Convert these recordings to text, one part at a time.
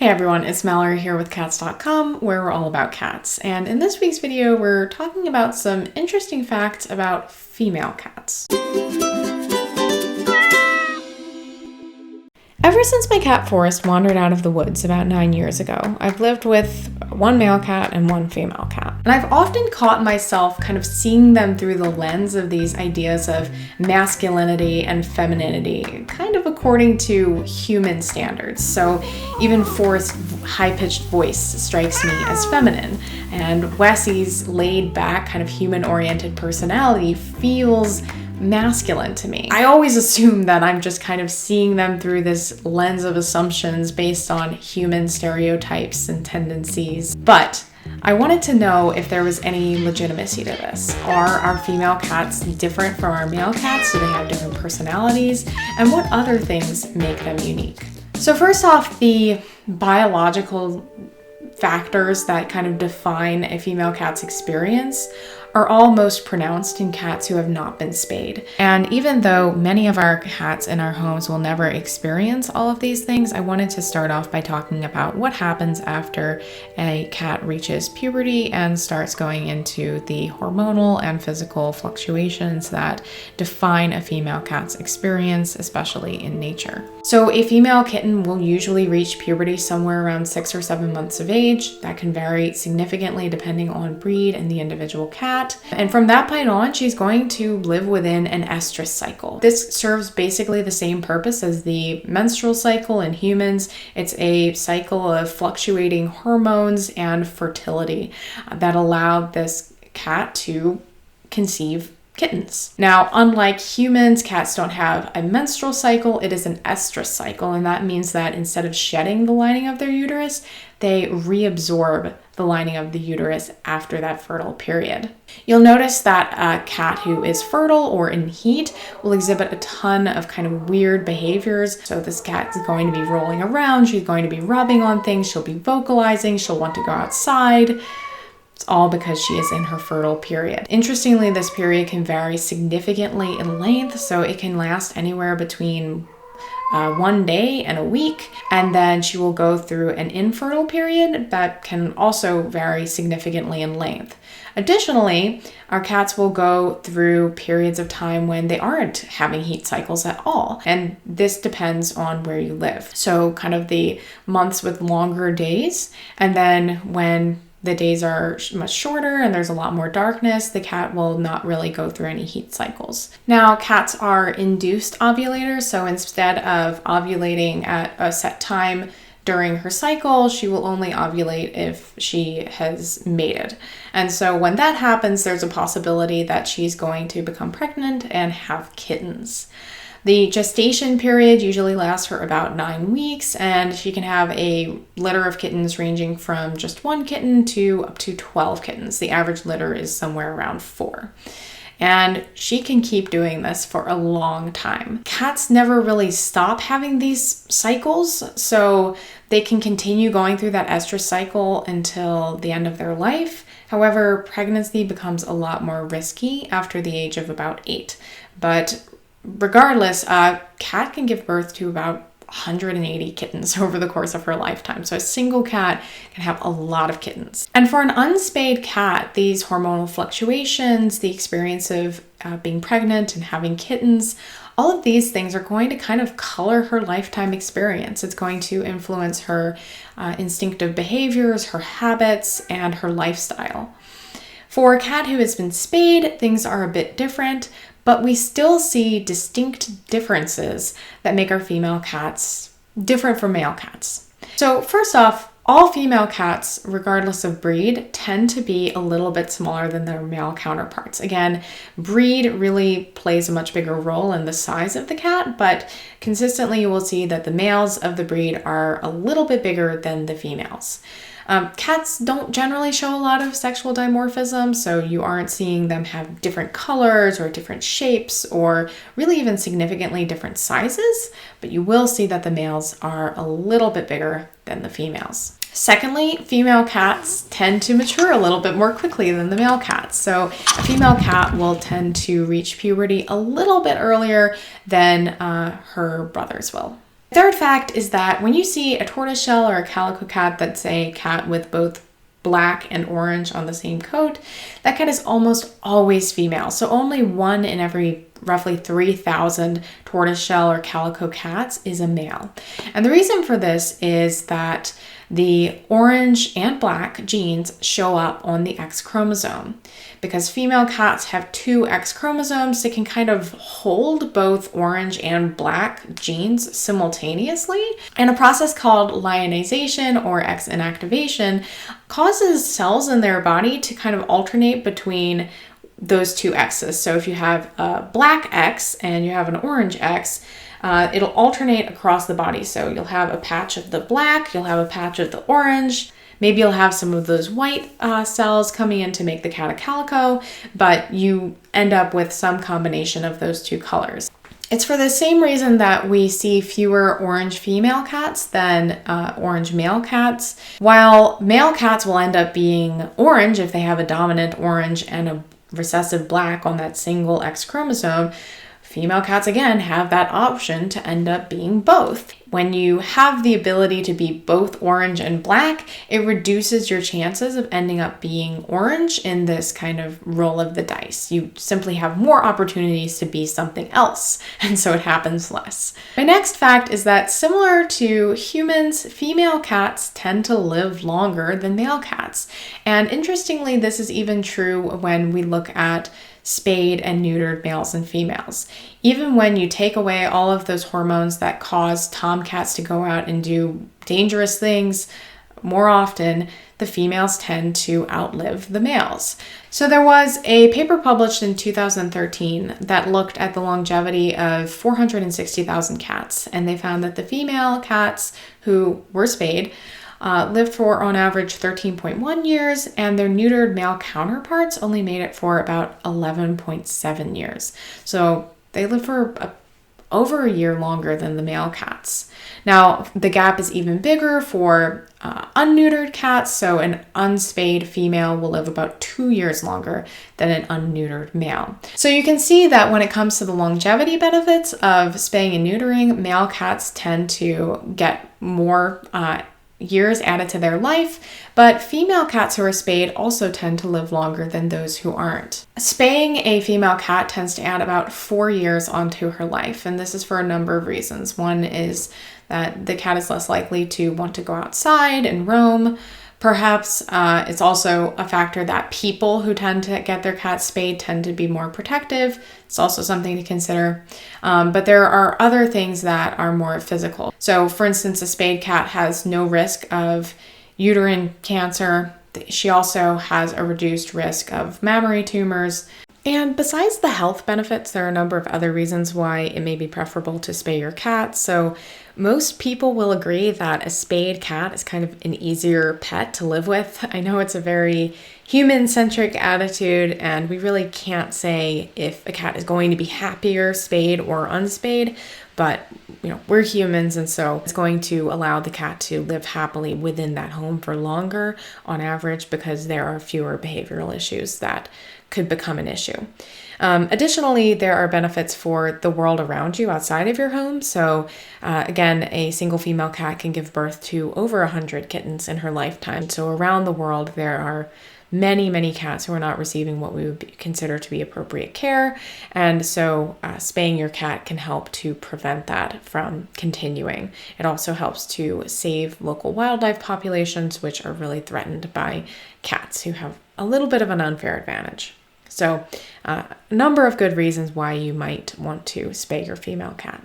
Hey everyone, it's Mallory here with cats.com, where we're all about cats. And in this week's video, we're talking about some interesting facts about female cats. Ever since my cat Forrest wandered out of the woods about 9 years ago, I've lived with one male cat and one female cat. And I've often caught myself kind of seeing them through the lens of these ideas of masculinity and femininity, kind of according to human standards. So even Forrest's high-pitched voice strikes me as feminine, and Wessie's laid-back, kind of human-oriented personality feels masculine to me. I always assume that I'm just kind of seeing them through this lens of assumptions based on human stereotypes and tendencies. But I wanted to know if there was any legitimacy to this. Are our female cats different from our male cats? Do they have different personalities? And what other things make them unique? So first off, the biological factors that kind of define a female cat's experience are all most pronounced in cats who have not been spayed. And even though many of our cats in our homes will never experience all of these things, I wanted to start off by talking about what happens after a cat reaches puberty and starts going into the hormonal and physical fluctuations that define a female cat's experience, especially in nature. So a female kitten will usually reach puberty somewhere around 6 or 7 months of age. That can vary significantly depending on breed and the individual cat. And from that point on, she's going to live within an estrus cycle. This serves basically the same purpose as the menstrual cycle in humans. It's a cycle of fluctuating hormones and fertility that allow this cat to conceive kittens. Now, unlike humans, cats don't have a menstrual cycle. It is an estrus cycle, and that means that instead of shedding the lining of their uterus, they reabsorb the lining of the uterus after that fertile period. You'll notice that a cat who is fertile or in heat will exhibit a ton of kind of weird behaviors. So this cat is going to be rolling around, she's going to be rubbing on things, she'll be vocalizing, she'll want to go outside. It's all because she is in her fertile period. Interestingly, this period can vary significantly in length, so it can last anywhere between 1 day and a week, and then she will go through an infertile period that can also vary significantly in length. Additionally, our cats will go through periods of time when they aren't having heat cycles at all, and this depends on where you live. So kind of the months with longer days, and then when the days are much shorter and there's a lot more darkness, the cat will not really go through any heat cycles. Now, cats are induced ovulators, so instead of ovulating at a set time during her cycle, she will only ovulate if she has mated. And so when that happens, there's a possibility that she's going to become pregnant and have kittens. The gestation period usually lasts for about 9 weeks, and she can have a litter of kittens ranging from just 1 kitten to up to 12 kittens. The average litter is somewhere around 4. And she can keep doing this for a long time. Cats never really stop having these cycles, so they can continue going through that estrus cycle until the end of their life. However, pregnancy becomes a lot more risky after the age of about 8. But regardless, a cat can give birth to about 180 kittens over the course of her lifetime. So a single cat can have a lot of kittens. And for an unspayed cat, these hormonal fluctuations, the experience of being pregnant and having kittens, all of these things are going to kind of color her lifetime experience. It's going to influence her instinctive behaviors, her habits, and her lifestyle. For a cat who has been spayed, things are a bit different, but we still see distinct differences that make our female cats different from male cats. So first off, all female cats, regardless of breed, tend to be a little bit smaller than their male counterparts. Again, breed really plays a much bigger role in the size of the cat, but consistently you will see that the males of the breed are a little bit bigger than the females. Cats don't generally show a lot of sexual dimorphism, so you aren't seeing them have different colors or different shapes or really even significantly different sizes, but you will see that the males are a little bit bigger than the females. Secondly, female cats tend to mature a little bit more quickly than the male cats. So a female cat will tend to reach puberty a little bit earlier than her brothers will. Third fact is that when you see a tortoiseshell or a calico cat that's a cat with both black and orange on the same coat, that cat is almost always female. So only 1 in every roughly 3,000 tortoiseshell or calico cats is a male. And the reason for this is that the orange and black genes show up on the X chromosome. Because female cats have 2 X chromosomes, they can kind of hold both orange and black genes simultaneously. And a process called lionization or X inactivation causes cells in their body to kind of alternate between those 2 X's. So if you have a black X and you have an orange X, it'll alternate across the body. So you'll have a patch of the black, you'll have a patch of the orange. Maybe you'll have some of those white cells coming in to make the cat a calico, but you end up with some combination of those 2 colors. It's for the same reason that we see fewer orange female cats than orange male cats. While male cats will end up being orange if they have a dominant orange and a recessive black on that single X chromosome, female cats, again, have that option to end up being both. When you have the ability to be both orange and black, it reduces your chances of ending up being orange in this kind of roll of the dice. You simply have more opportunities to be something else, and so it happens less. My next fact is that similar to humans, female cats tend to live longer than male cats. And interestingly, this is even true when we look at spayed and neutered males and females. Even when you take away all of those hormones that cause tomcats to go out and do dangerous things, more often the females tend to outlive the males. So there was a paper published in 2013 that looked at the longevity of 460,000 cats, and they found that the female cats who were spayed lived for, on average, 13.1 years, and their neutered male counterparts only made it for about 11.7 years. So they lived for over a year longer than the male cats. Now, the gap is even bigger for unneutered cats, so an unspayed female will live about 2 years longer than an unneutered male. So you can see that when it comes to the longevity benefits of spaying and neutering, male cats tend to get more years added to their life, but female cats who are spayed also tend to live longer than those who aren't. Spaying a female cat tends to add about 4 years onto her life, and this is for a number of reasons. One is that the cat is less likely to want to go outside and roam. Perhaps it's also a factor that people who tend to get their cats spayed tend to be more protective. It's also something to consider. But there are other things that are more physical. So, for instance, a spayed cat has no risk of uterine cancer. She also has a reduced risk of mammary tumors. And besides the health benefits, there are a number of other reasons why it may be preferable to spay your cat. So most people will agree that a spayed cat is kind of an easier pet to live with. I know it's a very human-centric attitude, and we really can't say if a cat is going to be happier spayed or unspayed, but we're humans, and so it's going to allow the cat to live happily within that home for longer on average because there are fewer behavioral issues that could become an issue. Additionally, there are benefits for the world around you outside of your home. So again, a single female cat can give birth to over 100 kittens in her lifetime. So around the world, there are many, many cats who are not receiving what we would consider to be appropriate care. And so spaying your cat can help to prevent that from continuing. It also helps to save local wildlife populations, which are really threatened by cats who have a little bit of an unfair advantage. So a number of good reasons why you might want to spay your female cat.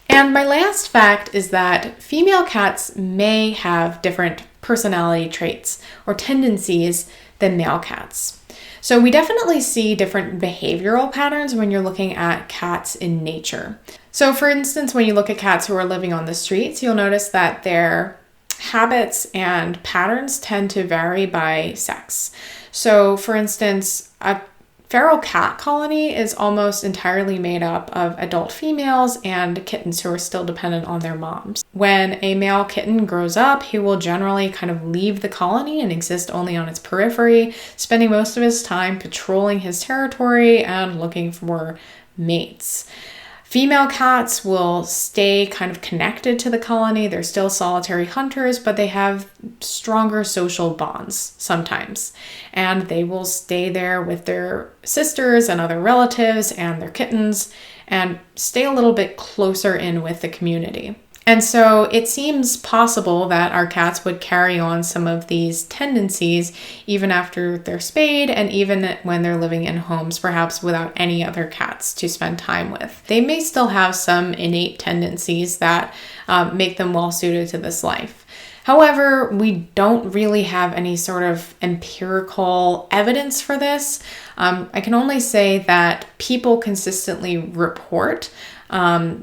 And my last fact is that female cats may have different personality traits or tendencies than male cats. So we definitely see different behavioral patterns when you're looking at cats in nature. So for instance, when you look at cats who are living on the streets, you'll notice that their habits and patterns tend to vary by sex. So for instance, a feral cat colony is almost entirely made up of adult females and kittens who are still dependent on their moms. When a male kitten grows up, he will generally kind of leave the colony and exist only on its periphery, spending most of his time patrolling his territory and looking for mates. Female cats will stay kind of connected to the colony. They're still solitary hunters, but they have stronger social bonds sometimes. And they will stay there with their sisters and other relatives and their kittens and stay a little bit closer in with the community. And so it seems possible that our cats would carry on some of these tendencies even after they're spayed and even when they're living in homes, perhaps without any other cats to spend time with. They may still have some innate tendencies that make them well suited to this life. However, we don't really have any sort of empirical evidence for this. I can only say that people consistently report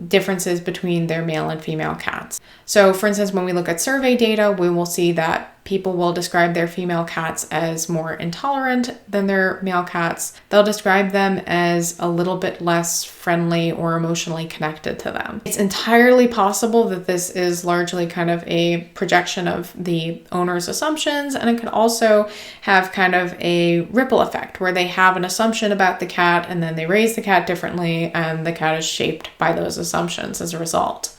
differences between their male and female cats. So for instance, when we look at survey data, we will see that people will describe their female cats as more intolerant than their male cats. They'll describe them as a little bit less friendly or emotionally connected to them. It's entirely possible that this is largely kind of a projection of the owner's assumptions, and it could also have kind of a ripple effect where they have an assumption about the cat and then they raise the cat differently and the cat is shaped by those assumptions as a result.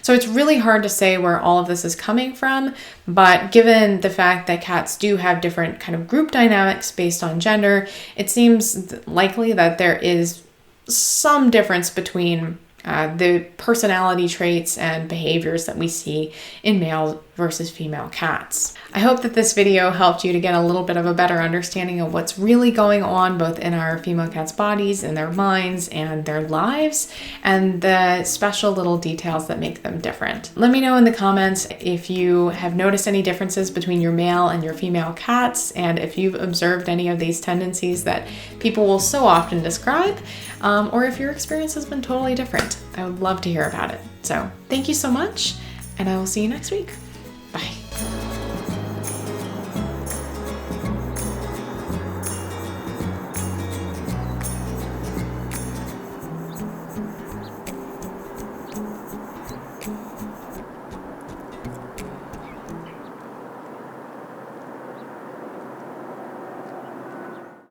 So it's really hard to say where all of this is coming from, but given the fact that cats do have different kind of group dynamics based on gender, it seems likely that there is some difference between the personality traits and behaviors that we see in male versus female cats. I hope that this video helped you to get a little bit of a better understanding of what's really going on both in our female cats' bodies, in their minds, and their lives, and the special little details that make them different. Let me know in the comments if you have noticed any differences between your male and your female cats, and if you've observed any of these tendencies that people will so often describe, or if your experience has been totally different. I would love to hear about it. So thank you so much, and I will see you next week. Bye.